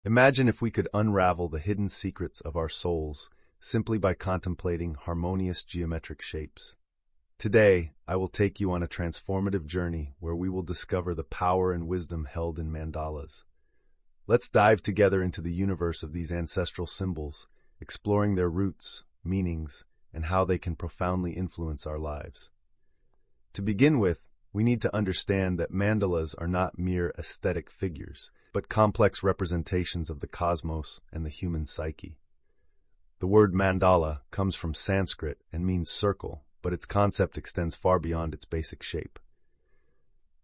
Imagine if we could unravel the hidden secrets of our souls simply by contemplating harmonious geometric shapes. Today, I will take you on a transformative journey where we will discover the power and wisdom held in mandalas. Let's dive together into the universe of these ancestral symbols, exploring their roots, meanings, and how they can profoundly influence our lives. To begin with, we need to understand that mandalas are not mere aesthetic figures, but complex representations of the cosmos and the human psyche. The word mandala comes from Sanskrit and means circle, but its concept extends far beyond its basic shape.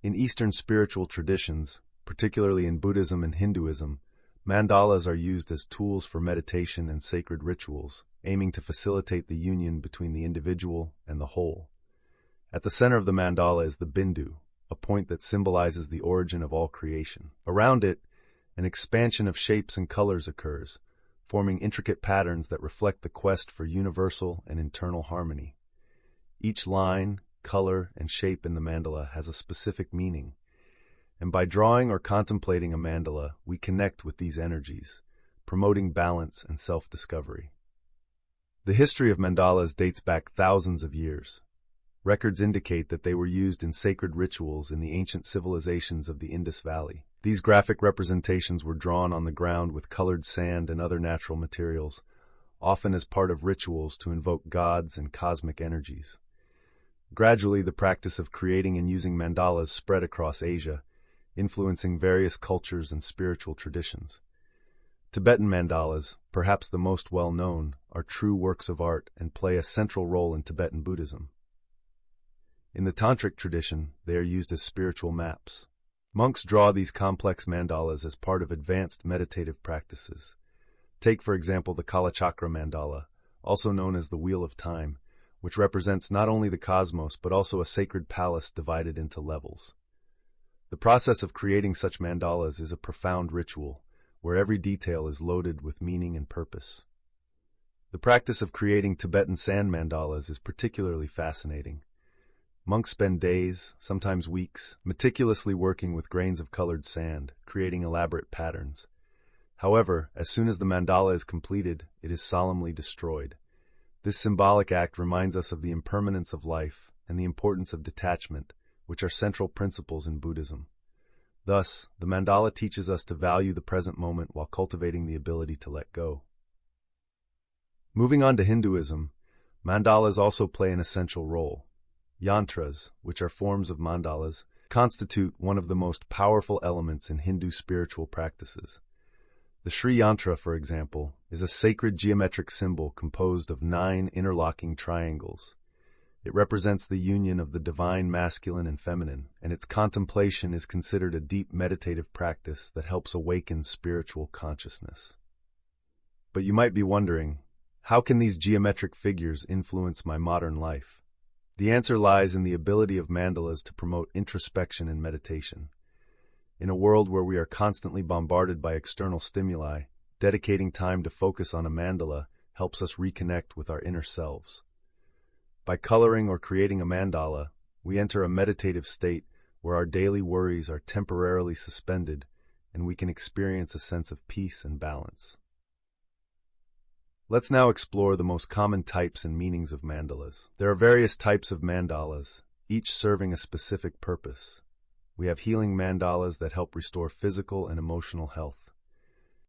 In Eastern spiritual traditions, particularly in Buddhism and Hinduism, mandalas are used as tools for meditation and sacred rituals, aiming to facilitate the union between the individual and the whole. At the center of the mandala is the bindu, a point that symbolizes the origin of all creation. Around it, an expansion of shapes and colors occurs, forming intricate patterns that reflect the quest for universal and internal harmony. Each line, color, and shape in the mandala has a specific meaning, and by drawing or contemplating a mandala, we connect with these energies, promoting balance and self-discovery. The history of mandalas dates back thousands of years. Records indicate that they were used in sacred rituals in the ancient civilizations of the Indus Valley. These graphic representations were drawn on the ground with colored sand and other natural materials, often as part of rituals to invoke gods and cosmic energies. Gradually, the practice of creating and using mandalas spread across Asia, influencing various cultures and spiritual traditions. Tibetan mandalas, perhaps the most well-known, are true works of art and play a central role in Tibetan Buddhism. In the Tantric tradition, they are used as spiritual maps. Monks draw these complex mandalas as part of advanced meditative practices. Take, for example, the Kalachakra mandala, also known as the Wheel of Time, which represents not only the cosmos but also a sacred palace divided into levels. The process of creating such mandalas is a profound ritual, where every detail is loaded with meaning and purpose. The practice of creating Tibetan sand mandalas is particularly fascinating. Monks spend days, sometimes weeks, meticulously working with grains of colored sand, creating elaborate patterns. However, as soon as the mandala is completed, it is solemnly destroyed. This symbolic act reminds us of the impermanence of life and the importance of detachment, which are central principles in Buddhism. Thus, the mandala teaches us to value the present moment while cultivating the ability to let go. Moving on to Hinduism, mandalas also play an essential role. Yantras, which are forms of mandalas, constitute one of the most powerful elements in Hindu spiritual practices. The Sri Yantra, for example, is a sacred geometric symbol composed of 9 interlocking triangles. It represents the union of the divine masculine and feminine, and its contemplation is considered a deep meditative practice that helps awaken spiritual consciousness. But you might be wondering, how can these geometric figures influence my modern life? The answer lies in the ability of mandalas to promote introspection and meditation. In a world where we are constantly bombarded by external stimuli, dedicating time to focus on a mandala helps us reconnect with our inner selves. By coloring or creating a mandala, we enter a meditative state where our daily worries are temporarily suspended and we can experience a sense of peace and balance. Let's now explore the most common types and meanings of mandalas. There are various types of mandalas, each serving a specific purpose. We have healing mandalas that help restore physical and emotional health.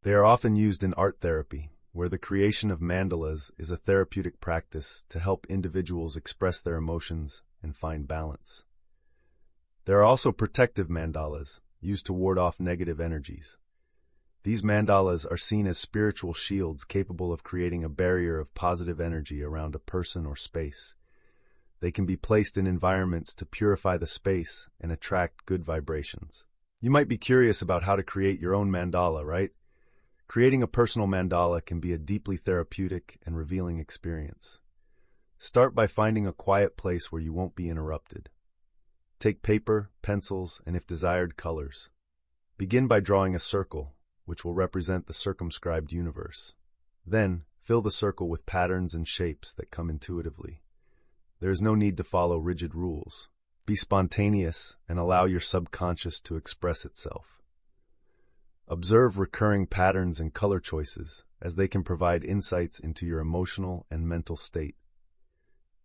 They are often used in art therapy, where the creation of mandalas is a therapeutic practice to help individuals express their emotions and find balance. There are also protective mandalas, used to ward off negative energies. These mandalas are seen as spiritual shields capable of creating a barrier of positive energy around a person or space. They can be placed in environments to purify the space and attract good vibrations. You might be curious about how to create your own mandala, right? Creating a personal mandala can be a deeply therapeutic and revealing experience. Start by finding a quiet place where you won't be interrupted. Take paper, pencils, and if desired, colors. Begin by drawing a circle, which will represent the circumscribed universe. Then, fill the circle with patterns and shapes that come intuitively. There is no need to follow rigid rules. Be spontaneous and allow your subconscious to express itself. Observe recurring patterns and color choices, as they can provide insights into your emotional and mental state.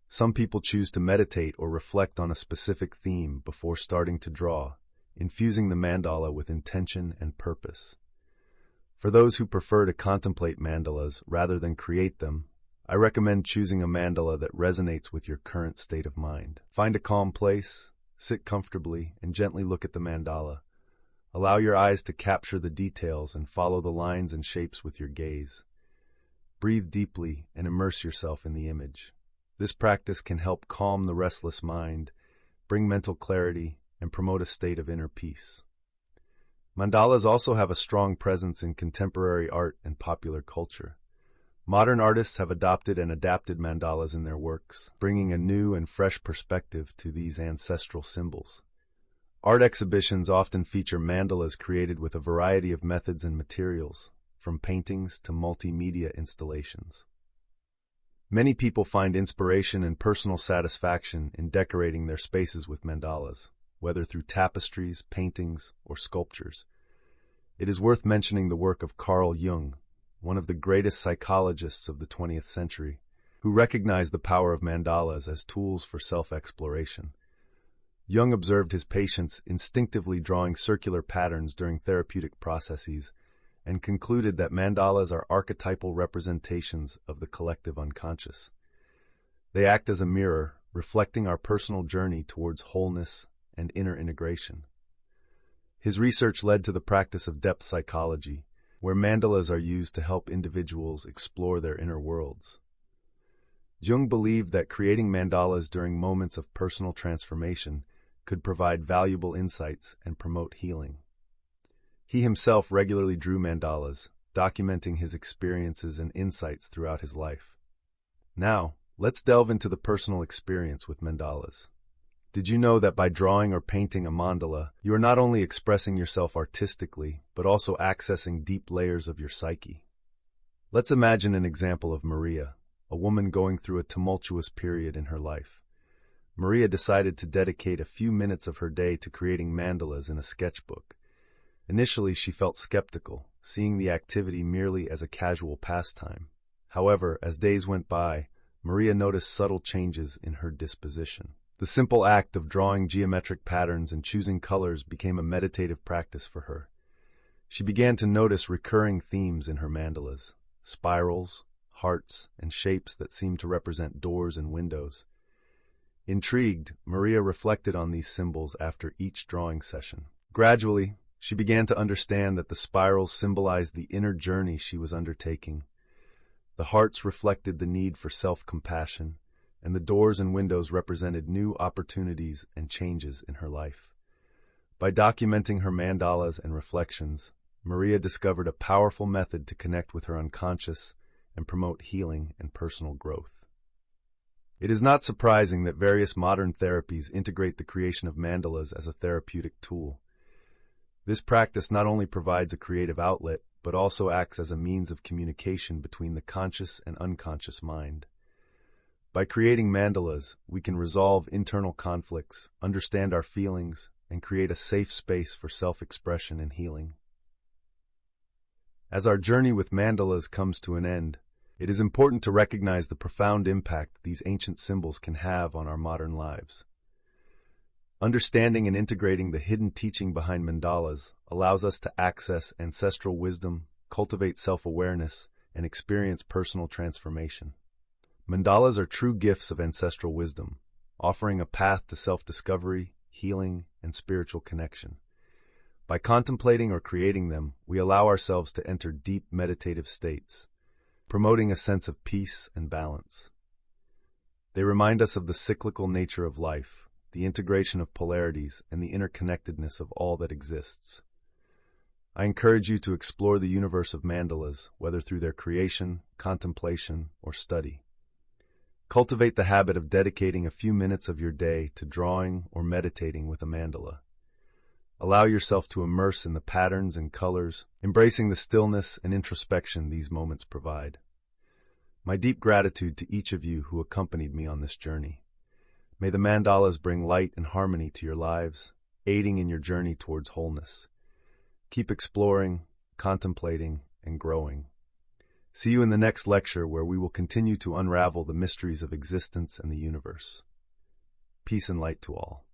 Some people choose to meditate or reflect on a specific theme before starting to draw, infusing the mandala with intention and purpose. For those who prefer to contemplate mandalas rather than create them, I recommend choosing a mandala that resonates with your current state of mind. Find a calm place, sit comfortably, and gently look at the mandala. Allow your eyes to capture the details and follow the lines and shapes with your gaze. Breathe deeply and immerse yourself in the image. This practice can help calm the restless mind, bring mental clarity, and promote a state of inner peace. Mandalas also have a strong presence in contemporary art and popular culture. Modern artists have adopted and adapted mandalas in their works, bringing a new and fresh perspective to these ancestral symbols. Art exhibitions often feature mandalas created with a variety of methods and materials, from paintings to multimedia installations. Many people find inspiration and personal satisfaction in decorating their spaces with mandalas, whether through tapestries, paintings, or sculptures. It is worth mentioning the work of Carl Jung, one of the greatest psychologists of the 20th century, who recognized the power of mandalas as tools for self-exploration. Jung observed his patients instinctively drawing circular patterns during therapeutic processes and concluded that mandalas are archetypal representations of the collective unconscious. They act as a mirror, reflecting our personal journey towards wholeness and inner integration. His research led to the practice of depth psychology, where mandalas are used to help individuals explore their inner worlds. Jung believed that creating mandalas during moments of personal transformation could provide valuable insights and promote healing. He himself regularly drew mandalas, documenting his experiences and insights throughout his life. Now, let's delve into the personal experience with mandalas. Did you know that by drawing or painting a mandala, you are not only expressing yourself artistically, but also accessing deep layers of your psyche? Let's imagine an example of Maria, a woman going through a tumultuous period in her life. Maria decided to dedicate a few minutes of her day to creating mandalas in a sketchbook. Initially, she felt skeptical, seeing the activity merely as a casual pastime. However, as days went by, Maria noticed subtle changes in her disposition. The simple act of drawing geometric patterns and choosing colors became a meditative practice for her. She began to notice recurring themes in her mandalas: spirals, hearts, and shapes that seemed to represent doors and windows. Intrigued, Maria reflected on these symbols after each drawing session. Gradually, she began to understand that the spirals symbolized the inner journey she was undertaking. The hearts reflected the need for self-compassion, and the doors and windows represented new opportunities and changes in her life. By documenting her mandalas and reflections, Maria discovered a powerful method to connect with her unconscious and promote healing and personal growth. It is not surprising that various modern therapies integrate the creation of mandalas as a therapeutic tool. This practice not only provides a creative outlet, but also acts as a means of communication between the conscious and unconscious mind. By creating mandalas, we can resolve internal conflicts, understand our feelings, and create a safe space for self-expression and healing. As our journey with mandalas comes to an end, it is important to recognize the profound impact these ancient symbols can have on our modern lives. Understanding and integrating the hidden teaching behind mandalas allows us to access ancestral wisdom, cultivate self-awareness, and experience personal transformation. Mandalas are true gifts of ancestral wisdom, offering a path to self-discovery, healing, and spiritual connection. By contemplating or creating them, we allow ourselves to enter deep meditative states, promoting a sense of peace and balance. They remind us of the cyclical nature of life, the integration of polarities, and the interconnectedness of all that exists. I encourage you to explore the universe of mandalas, whether through their creation, contemplation, or study. Cultivate the habit of dedicating a few minutes of your day to drawing or meditating with a mandala. Allow yourself to immerse in the patterns and colors, embracing the stillness and introspection these moments provide. My deep gratitude to each of you who accompanied me on this journey. May the mandalas bring light and harmony to your lives, aiding in your journey towards wholeness. Keep exploring, contemplating, and growing. See you in the next lecture where we will continue to unravel the mysteries of existence and the universe. Peace and light to all.